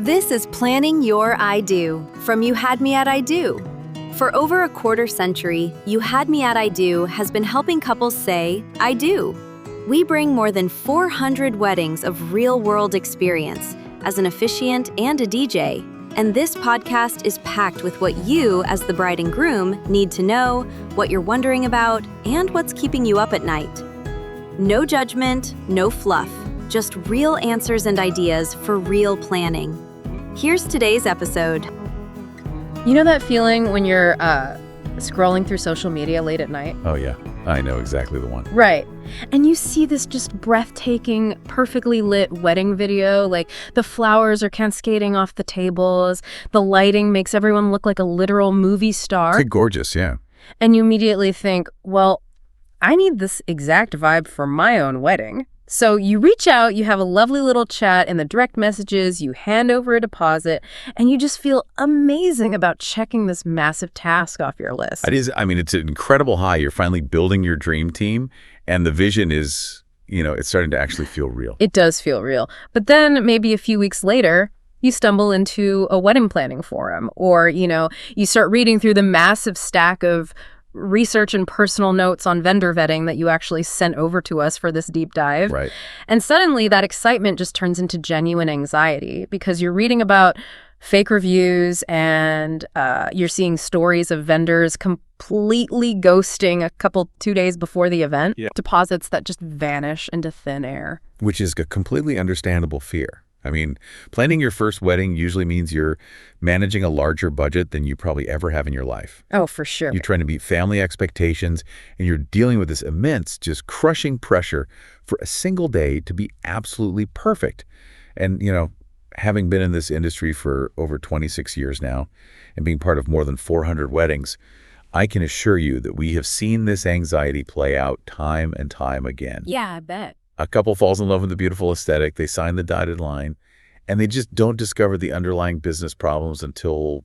This is Planning Your I Do from You Had Me at I Do. For over a quarter century, You Had Me at I Do has been helping couples say, I do. We bring more than 400 weddings of real-world experience as an officiant and a DJ, and this podcast is packed with what you, as the bride and groom, need to know, what you're wondering about, and what's keeping you up at night. No judgment, no fluff, just real answers and ideas for real planning. Here's today's episode. You know that feeling when you're scrolling through social media late at night? Oh, yeah. I know exactly the one. Right. And you see this just breathtaking, perfectly lit wedding video. Like, the flowers are cascading off the tables. The lighting makes everyone look like a literal movie star. It's gorgeous, yeah. And you immediately think, well, I need this exact vibe for my own wedding. So you reach out, you have a lovely little chat in the direct messages, you hand over a deposit, and you just feel amazing about checking this massive task off your list. It is. I mean, it's an incredible high. You're finally building your dream team, and the vision is, it's starting to actually feel real. It does feel real. But then maybe a few weeks later, you stumble into a wedding planning forum, or, you start reading through the massive stack of research and personal notes on vendor vetting that you actually sent over to us for this deep dive. Right. And suddenly that excitement just turns into genuine anxiety because you're reading about fake reviews and you're seeing stories of vendors completely ghosting 2 days before the event. Yeah. Deposits that just vanish into thin air. Which is a completely understandable fear. I mean, planning your first wedding usually means you're managing a larger budget than you probably ever have in your life. Oh, for sure. You're trying to meet family expectations, and you're dealing with this immense, just crushing pressure for a single day to be absolutely perfect. And, having been in this industry for over 26 years now and being part of more than 400 weddings, I can assure you that we have seen this anxiety play out time and time again. Yeah, I bet. A couple falls in love with the beautiful aesthetic, they sign the dotted line, and they just don't discover the underlying business problems until,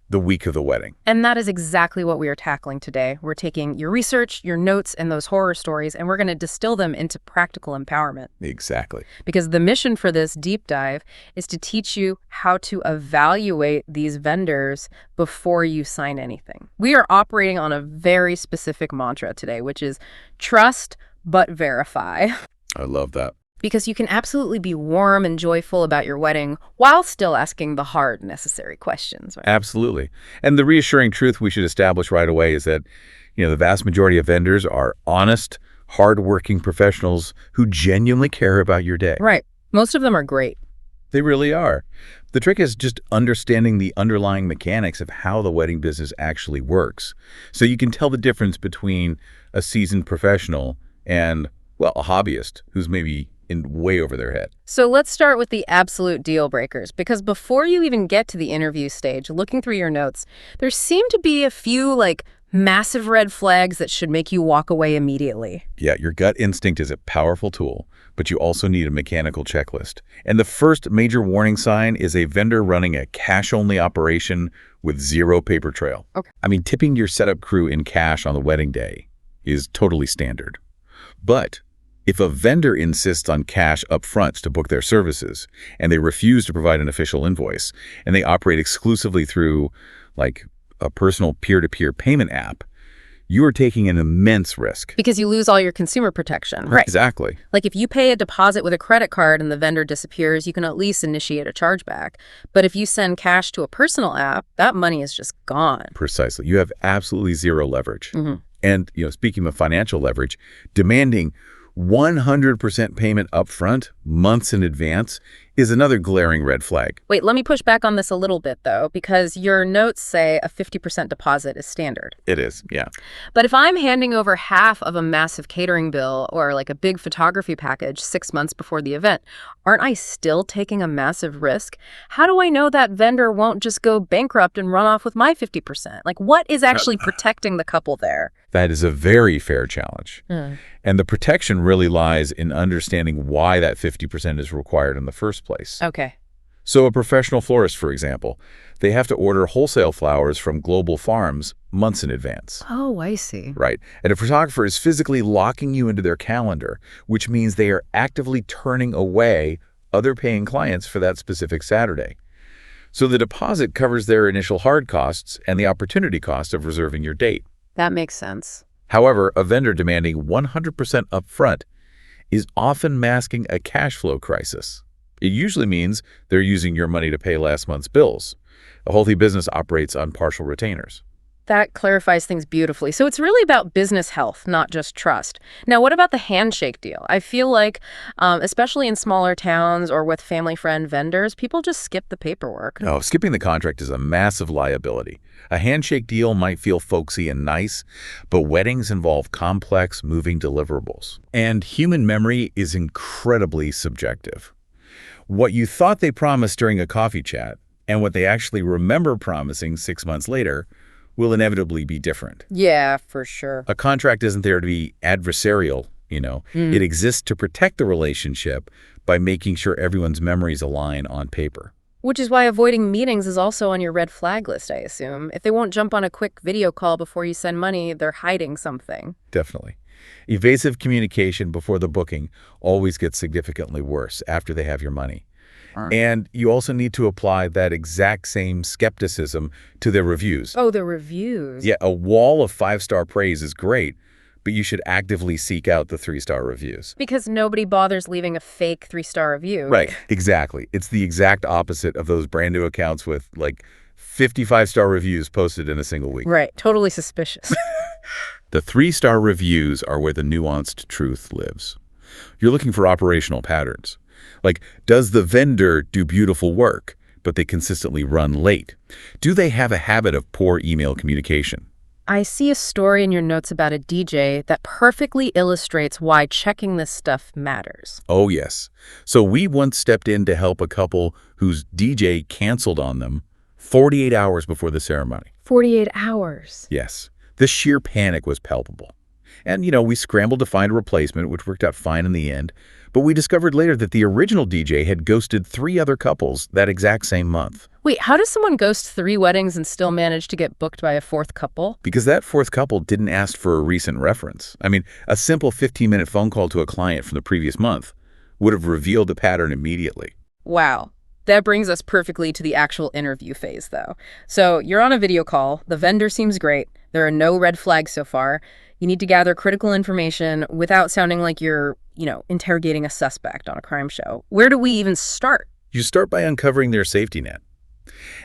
the week of the wedding. And that is exactly what we are tackling today. We're taking your research, your notes, and those horror stories, and we're going to distill them into practical empowerment. Exactly. Because the mission for this deep dive is to teach you how to evaluate these vendors before you sign anything. We are operating on a very specific mantra today, which is trust but verify. I love that. Because you can absolutely be warm and joyful about your wedding while still asking the hard, necessary questions. Right? Absolutely. And the reassuring truth we should establish right away is that, the vast majority of vendors are honest, hardworking professionals who genuinely care about your day. Right. Most of them are great. They really are. The trick is just understanding the underlying mechanics of how the wedding business actually works. So you can tell the difference between a seasoned professional and, a hobbyist who's maybe way over their head. So let's start with the absolute deal breakers, because before you even get to the interview stage, looking through your notes, there seem to be a few massive red flags that should make you walk away immediately. Yeah, your gut instinct is a powerful tool, but you also need a mechanical checklist. And the first major warning sign is a vendor running a cash-only operation with zero paper trail. Okay. I mean, tipping your setup crew in cash on the wedding day is totally standard. But if a vendor insists on cash upfront to book their services, and they refuse to provide an official invoice, and they operate exclusively through, a personal peer-to-peer payment app, you are taking an immense risk. Because you lose all your consumer protection. Right. Exactly. If you pay a deposit with a credit card and the vendor disappears, you can at least initiate a chargeback. But if you send cash to a personal app, that money is just gone. Precisely. You have absolutely zero leverage. Mm-hmm. And, speaking of financial leverage, demanding 100% payment upfront, months in advance, is another glaring red flag. Wait, let me push back on this a little bit, though, because your notes say a 50% deposit is standard. It is, yeah. But if I'm handing over half of a massive catering bill or a big photography package 6 months before the event, aren't I still taking a massive risk? How do I know that vendor won't just go bankrupt and run off with my 50%? What is actually protecting the couple there? That is a very fair challenge. And the protection really lies in understanding why that 50% is required in the first place. Okay. So a professional florist, for example, they have to order wholesale flowers from global farms months in advance. Oh, I see. Right. And a photographer is physically locking you into their calendar, which means they are actively turning away other paying clients for that specific Saturday. So the deposit covers their initial hard costs and the opportunity cost of reserving your date. That makes sense. However, a vendor demanding 100% upfront is often masking a cash flow crisis. It usually means they're using your money to pay last month's bills. A healthy business operates on partial retainers. That clarifies things beautifully. So it's really about business health, not just trust. Now, what about the handshake deal? I feel like, especially in smaller towns or with family-friend vendors, people just skip the paperwork. Oh, skipping the contract is a massive liability. A handshake deal might feel folksy and nice, but weddings involve complex, moving deliverables. And human memory is incredibly subjective. What you thought they promised during a coffee chat and what they actually remember promising 6 months later will inevitably be different. Yeah, for sure. A contract isn't there to be adversarial, It exists to protect the relationship by making sure everyone's memories align on paper. Which is why avoiding meetings is also on your red flag list, I assume. If they won't jump on a quick video call before you send money, they're hiding something. Definitely. Evasive communication before the booking always gets significantly worse after they have your money. And you also need to apply that exact same skepticism to their reviews. Oh, the reviews. Yeah, a wall of 5-star praise is great, but you should actively seek out the 3-star reviews. Because nobody bothers leaving a fake 3-star review. Right, exactly. It's the exact opposite of those brand new accounts with, 55-star reviews posted in a single week. Right, totally suspicious. The 3-star reviews are where the nuanced truth lives. You're looking for operational patterns. Does the vendor do beautiful work, but they consistently run late? Do they have a habit of poor email communication? I see a story in your notes about a DJ that perfectly illustrates why checking this stuff matters. Oh, yes. So we once stepped in to help a couple whose DJ canceled on them 48 hours before the ceremony. 48 hours. Yes. The sheer panic was palpable. And, we scrambled to find a replacement, which worked out fine in the end. But we discovered later that the original DJ had ghosted 3 other couples that exact same month. Wait, how does someone ghost 3 weddings and still manage to get booked by a 4th couple? Because that 4th couple didn't ask for a recent reference. I mean, a simple 15-minute phone call to a client from the previous month would have revealed the pattern immediately. Wow. That brings us perfectly to the actual interview phase, though. So you're on a video call. The vendor seems great. There are no red flags so far. You need to gather critical information without sounding like you're, interrogating a suspect on a crime show. Where do we even start? You start by uncovering their safety net.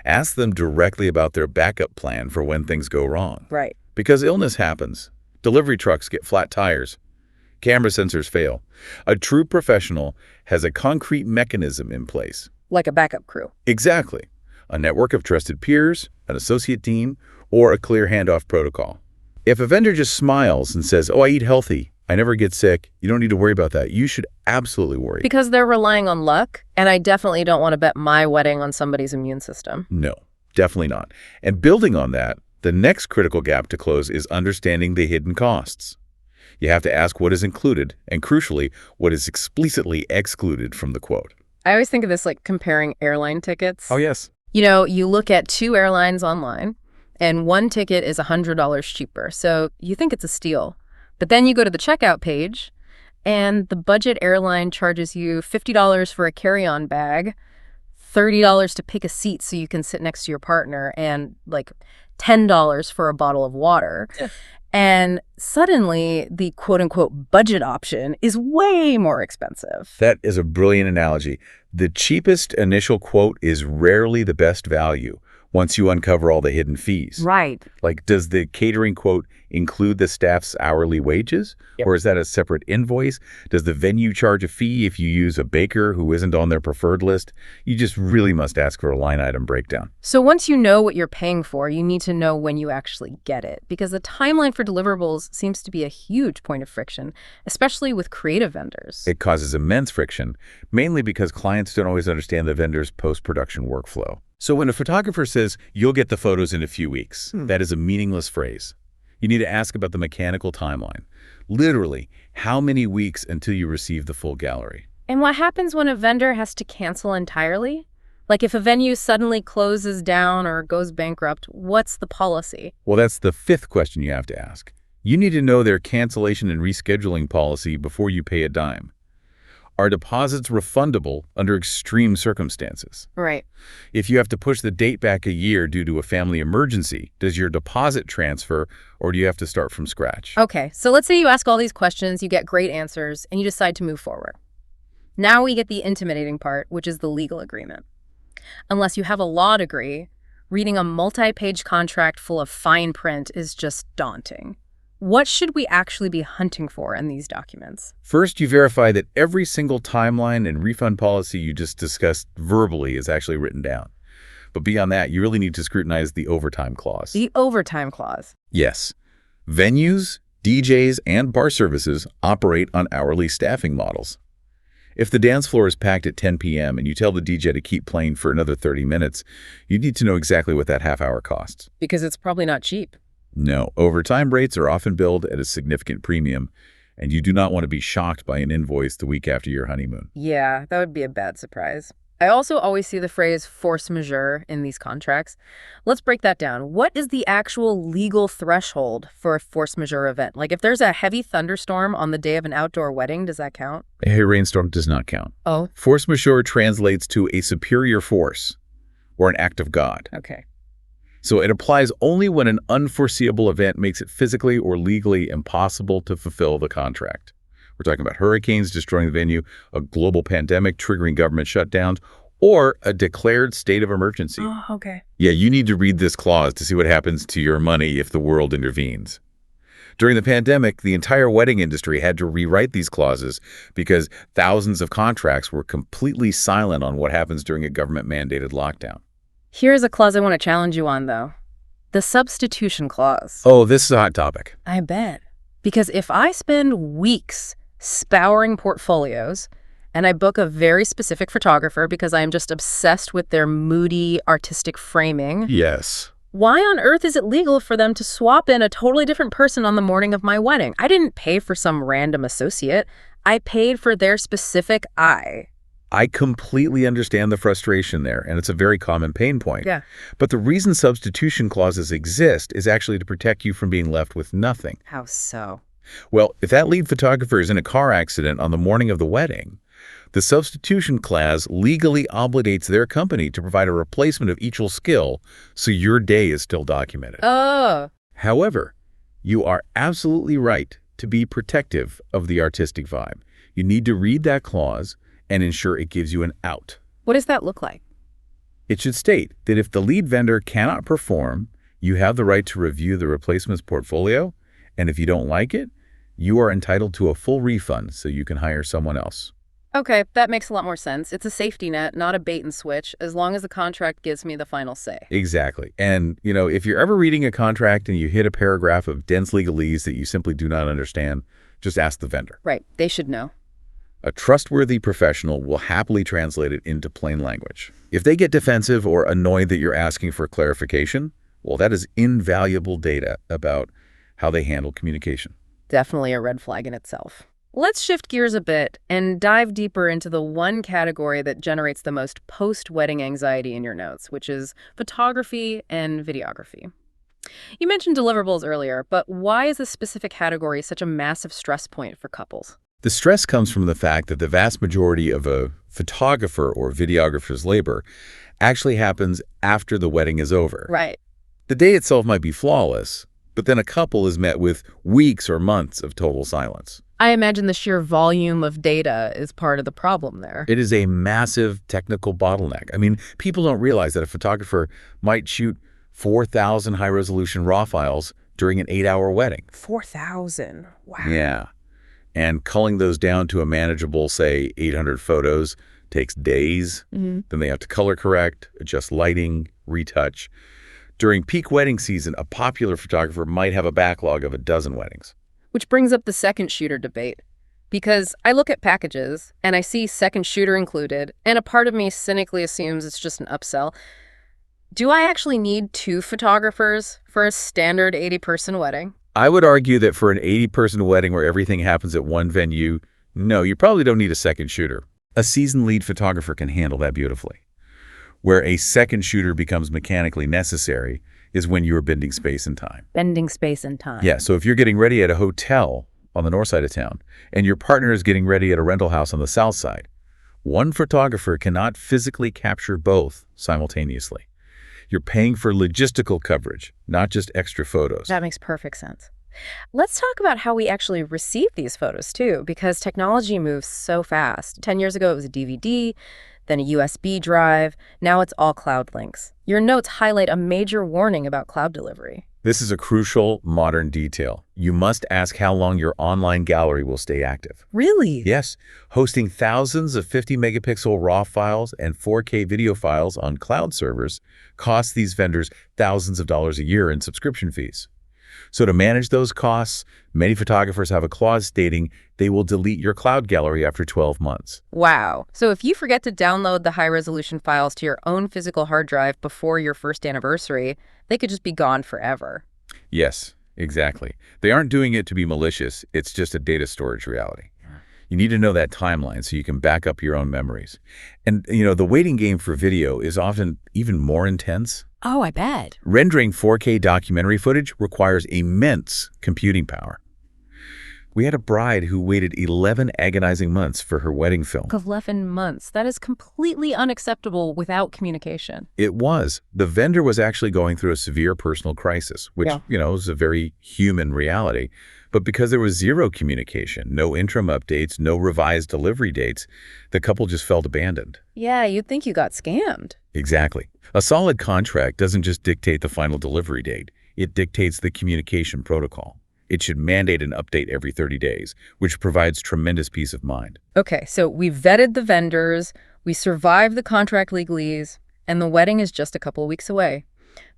Ask them directly about their backup plan for when things go wrong. Right. Because illness happens. Delivery trucks get flat tires. Camera sensors fail. A true professional has a concrete mechanism in place. Like a backup crew. Exactly. A network of trusted peers, an associate team, or a clear handoff protocol. If a vendor just smiles and says, "Oh, I eat healthy, I never get sick," you don't need to worry about that. You should absolutely worry. Because they're relying on luck, and I definitely don't want to bet my wedding on somebody's immune system. No, definitely not. And building on that, the next critical gap to close is understanding the hidden costs. You have to ask what is included, and crucially, what is explicitly excluded from the quote. I always think of this like comparing airline tickets. Oh, yes. You look at 2 airlines online, and one ticket is $100 cheaper, so you think it's a steal. But then you go to the checkout page, and the budget airline charges you $50 for a carry-on bag, $30 to pick a seat so you can sit next to your partner, and $10 for a bottle of water. Yeah. And suddenly, the quote-unquote budget option is way more expensive. That is a brilliant analogy. The cheapest initial quote is rarely the best value once you uncover all the hidden fees. Right. Does the catering quote include the staff's hourly wages? Yep. Or is that a separate invoice? Does the venue charge a fee if you use a baker who isn't on their preferred list? You just really must ask for a line item breakdown. So once you know what you're paying for, you need to know when you actually get it, because the timeline for deliverables seems to be a huge point of friction, especially with creative vendors. It causes immense friction, mainly because clients don't always understand the vendor's post-production workflow. So when a photographer says, "You'll get the photos in a few weeks," that is a meaningless phrase. You need to ask about the mechanical timeline. Literally, how many weeks until you receive the full gallery? And what happens when a vendor has to cancel entirely? If a venue suddenly closes down or goes bankrupt, what's the policy? Well, that's the 5th question you have to ask. You need to know their cancellation and rescheduling policy before you pay a dime. Are deposits refundable under extreme circumstances? Right. If you have to push the date back a year due to a family emergency, does your deposit transfer or do you have to start from scratch? Okay, so let's say you ask all these questions, you get great answers, and you decide to move forward. Now we get the intimidating part, which is the legal agreement. Unless you have a law degree, reading a multi-page contract full of fine print is just daunting. What should we actually be hunting for in these documents? First, you verify that every single timeline and refund policy you just discussed verbally is actually written down. But beyond that, you really need to scrutinize the overtime clause. The overtime clause. Yes. Venues, DJs, and bar services operate on hourly staffing models. If the dance floor is packed at 10 p.m. and you tell the DJ to keep playing for another 30 minutes, you need to know exactly what that half hour costs. Because it's probably not cheap. No, overtime rates are often billed at a significant premium, and you do not want to be shocked by an invoice the week after your honeymoon. Yeah, that would be a bad surprise. I also always see the phrase force majeure in these contracts. Let's break that down. What is the actual legal threshold for a force majeure event? Like if there's a heavy thunderstorm on the day of an outdoor wedding, does that count? A heavy rainstorm does not count. Oh, Force majeure translates to a superior force or an act of God. okay. So it applies only when an unforeseeable event makes it physically or legally impossible to fulfill the contract. We're talking about hurricanes destroying the venue, a global pandemic triggering government shutdowns, or a declared state of emergency. Oh, okay. Yeah, you need to read this clause to see what happens to your money if the world intervenes. During the pandemic, the entire wedding industry had to rewrite these clauses because thousands of contracts were completely silent on what happens during a government-mandated lockdown. Here's a clause I want to challenge you on, though. The substitution clause. Oh, this is a hot topic. I bet. Because if I spend weeks scouring portfolios and I book a very specific photographer because I am just obsessed with their moody artistic framing, Yes. why on earth is it legal for them to swap in a totally different person on the morning of my wedding? I didn't pay for some random associate. I paid for their specific eye. I completely understand the frustration there, and it's a very common pain point. Yeah. But the reason substitution clauses exist is actually to protect you from being left with nothing. How so? Well, if that lead photographer is in a car accident on the morning of the wedding, the substitution clause legally obligates their company to provide a replacement of equal skill so your day is still documented. Oh. However, you are absolutely right to be protective of the artistic vibe. You need to read that clause and ensure it gives you an out. What does that look like? It should state that if the lead vendor cannot perform, you have the right to review the replacement's portfolio, and if you don't like it, you are entitled to a full refund so you can hire someone else. Okay, that makes a lot more sense. It's a safety net, not a bait and switch, as long as the contract gives me the final say. Exactly. And, if you're ever reading a contract and you hit a paragraph of dense legalese that you simply do not understand, just ask the vendor. Right, they should know. A trustworthy professional will happily translate it into plain language. If they get defensive or annoyed that you're asking for clarification, well, that is invaluable data about how they handle communication. Definitely a red flag in itself. Let's shift gears a bit and dive deeper into the one category that generates the most post-wedding anxiety in your notes, which is photography and videography. You mentioned deliverables earlier, but why is this specific category such a massive stress point for couples? The stress comes from the fact that the vast majority of a photographer or videographer's labor actually happens after the wedding is over. Right. The day itself might be flawless, but then a couple is met with weeks or months of total silence. I imagine the sheer volume of data is part of the problem there. It is a massive technical bottleneck. I mean, people don't realize that a photographer might shoot 4,000 high-resolution RAW files during an 8-hour wedding. 4,000. Wow. Yeah. And culling those down to a manageable, say, 800 photos takes days. Mm-hmm. Then they have to color correct, adjust lighting, retouch. During peak wedding season, a popular photographer might have a backlog of a dozen weddings. Which brings up the second shooter debate. Because I look at packages and I see second shooter included, and a part of me cynically assumes it's just an upsell. Do I actually need 2 photographers for a standard 80-person wedding? I would argue that for an 80-person wedding where everything happens at one venue, no, you probably don't need a second shooter. A seasoned lead photographer can handle that beautifully. Where a second shooter becomes mechanically necessary is when you're bending space and time. Bending space and time. Yeah, so if you're getting ready at a hotel on the north side of town, and your partner is getting ready at a rental house on the south side. One photographer cannot physically capture both simultaneously. You're paying for logistical coverage, not just extra photos. That makes perfect sense. Let's talk about how we actually receive these photos, too, because technology moves so fast. 10 years ago, it was a DVD, then a USB drive. Now it's all cloud links. Your notes highlight a major warning about cloud delivery. This is a crucial modern detail. You must ask how long your online gallery will stay active. Really? Yes, hosting thousands of 50-megapixel RAW files and 4K video files on cloud servers costs these vendors thousands of dollars a year in subscription fees. So to manage those costs, many photographers have a clause stating they will delete your cloud gallery after 12 months. Wow. So if you forget to download the high-resolution files to your own physical hard drive before your first anniversary, they could just be gone forever. Yes, exactly. They aren't doing it to be malicious. It's just a data storage reality. You need to know that timeline so you can back up your own memories. And, the waiting game for video is often even more intense. Oh, I bet. Rendering 4K documentary footage requires immense computing power. We had a bride who waited 11 agonizing months for her wedding film. 11 months. That is completely unacceptable without communication. It was. The vendor was actually going through a severe personal crisis, which, is a very human reality. But because there was zero communication, no interim updates, no revised delivery dates, the couple just felt abandoned. Yeah, you'd think you got scammed. Exactly. A solid contract doesn't just dictate the final delivery date. It dictates the communication protocol. It should mandate an update every 30 days, which provides tremendous peace of mind. Okay, so we vetted the vendors, we survived the contract legalese, and the wedding is just a couple of weeks away.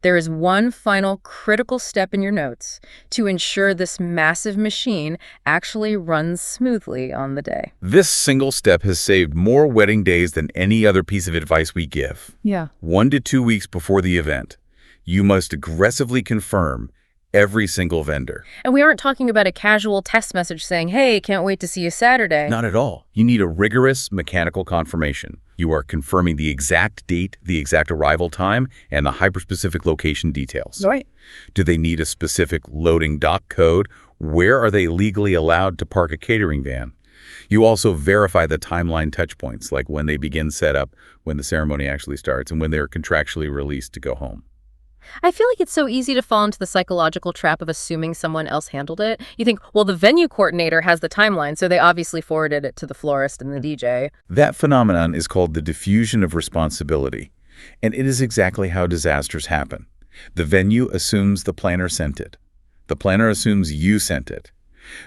There is one final critical step in your notes to ensure this massive machine actually runs smoothly on the day. This single step has saved more wedding days than any other piece of advice we give. Yeah. 1 to 2 weeks before the event, you must aggressively confirm every single vendor. And we aren't talking about a casual text message saying, hey, can't wait to see you Saturday. Not at all. You need a rigorous mechanical confirmation. You are confirming the exact date, the exact arrival time, and the hyper-specific location details. Right. Do they need a specific loading dock code? Where are they legally allowed to park a catering van? You also verify the timeline touch points, like when they begin setup, when the ceremony actually starts, and when they're contractually released to go home. I feel like it's so easy to fall into the psychological trap of assuming someone else handled it. You think, well, the venue coordinator has the timeline, so they obviously forwarded it to the florist and the DJ. That phenomenon is called the diffusion of responsibility, and it is exactly how disasters happen. The venue assumes the planner sent it. The planner assumes you sent it.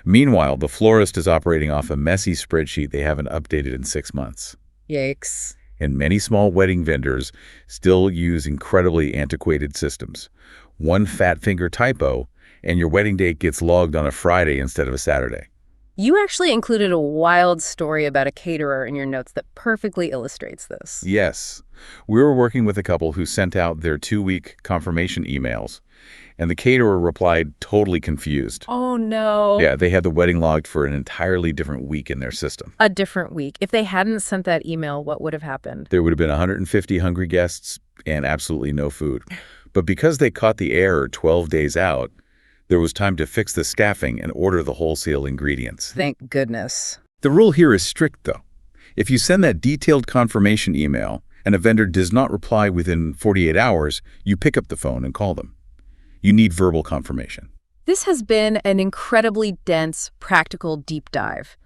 Meanwhile, the florist is operating off a messy spreadsheet they haven't updated in 6 months. Yikes. And many small wedding vendors still use incredibly antiquated systems. One fat finger typo, and your wedding date gets logged on a Friday instead of a Saturday. You actually included a wild story about a caterer in your notes that perfectly illustrates this. Yes. We were working with a couple who sent out their 2-week confirmation emails, and the caterer replied totally confused. Oh, no. Yeah, they had the wedding logged for an entirely different week in their system. A different week. If they hadn't sent that email, what would have happened? There would have been 150 hungry guests and absolutely no food. But because they caught the error 12 days out, there was time to fix the staffing and order the wholesale ingredients. Thank goodness. The rule here is strict, though. If you send that detailed confirmation email and a vendor does not reply within 48 hours, you pick up the phone and call them. You need verbal confirmation. This has been an incredibly dense, practical deep dive.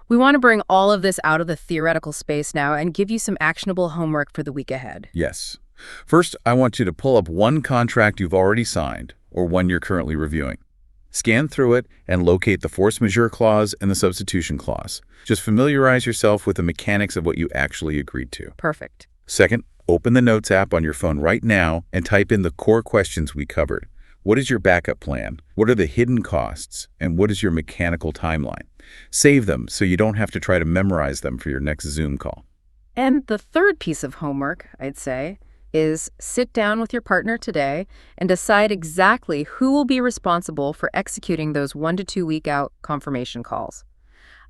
We want to bring all of this out of the theoretical space now and give you some actionable homework for the week ahead. Yes. First, I want you to pull up one contract you've already signed or one you're currently reviewing. Scan through it and locate the force majeure clause and the substitution clause. Just familiarize yourself with the mechanics of what you actually agreed to. Perfect. Second, open the Notes app on your phone right now and type in the core questions we covered. What is your backup plan? What are the hidden costs? And what is your mechanical timeline? Save them so you don't have to try to memorize them for your next Zoom call. And the third piece of homework, I'd say, is sit down with your partner today and decide exactly who will be responsible for executing those 1 to 2 week out confirmation calls.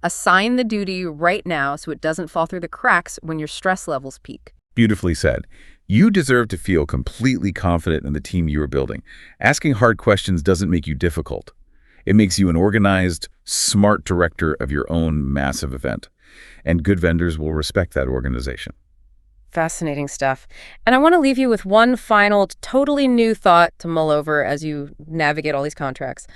Assign the duty right now so it doesn't fall through the cracks when your stress levels peak. Beautifully said. You deserve to feel completely confident in the team you are building. Asking hard questions doesn't make you difficult. It makes you an organized, smart director of your own massive event. And good vendors will respect that organization. Fascinating stuff. And I want to leave you with one final, totally new thought to mull over as you navigate all these contracts.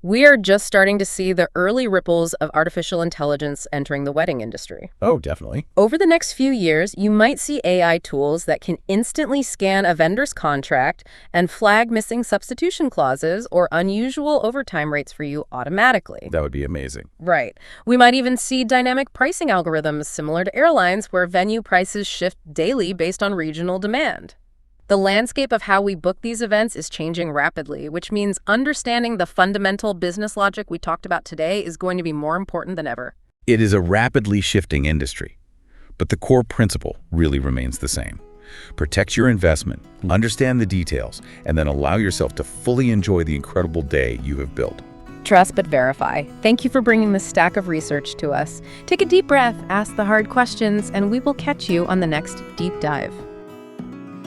We are just starting to see the early ripples of artificial intelligence entering the wedding industry. Oh, definitely. Over the next few years, you might see AI tools that can instantly scan a vendor's contract and flag missing substitution clauses or unusual overtime rates for you automatically. That would be amazing. Right. We might even see dynamic pricing algorithms similar to airlines where venue prices shift daily based on regional demand. The landscape of how we book these events is changing rapidly, which means understanding the fundamental business logic we talked about today is going to be more important than ever. It is a rapidly shifting industry, but the core principle really remains the same. Protect your investment, understand the details, and then allow yourself to fully enjoy the incredible day you have built. Trust but verify. Thank you for bringing this stack of research to us. Take a deep breath, ask the hard questions, and we will catch you on the next deep dive.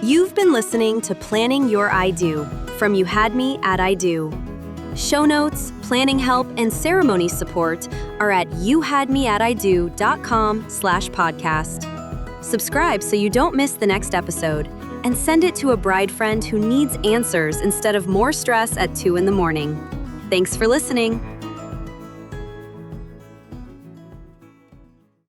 You've been listening to Planning Your I Do from You Had Me at I Do. Show notes, planning help, and ceremony support are at youhadmeatido.com/podcast. Subscribe so you don't miss the next episode, and send it to a bride friend who needs answers instead of more stress at 2 in the morning. Thanks for listening.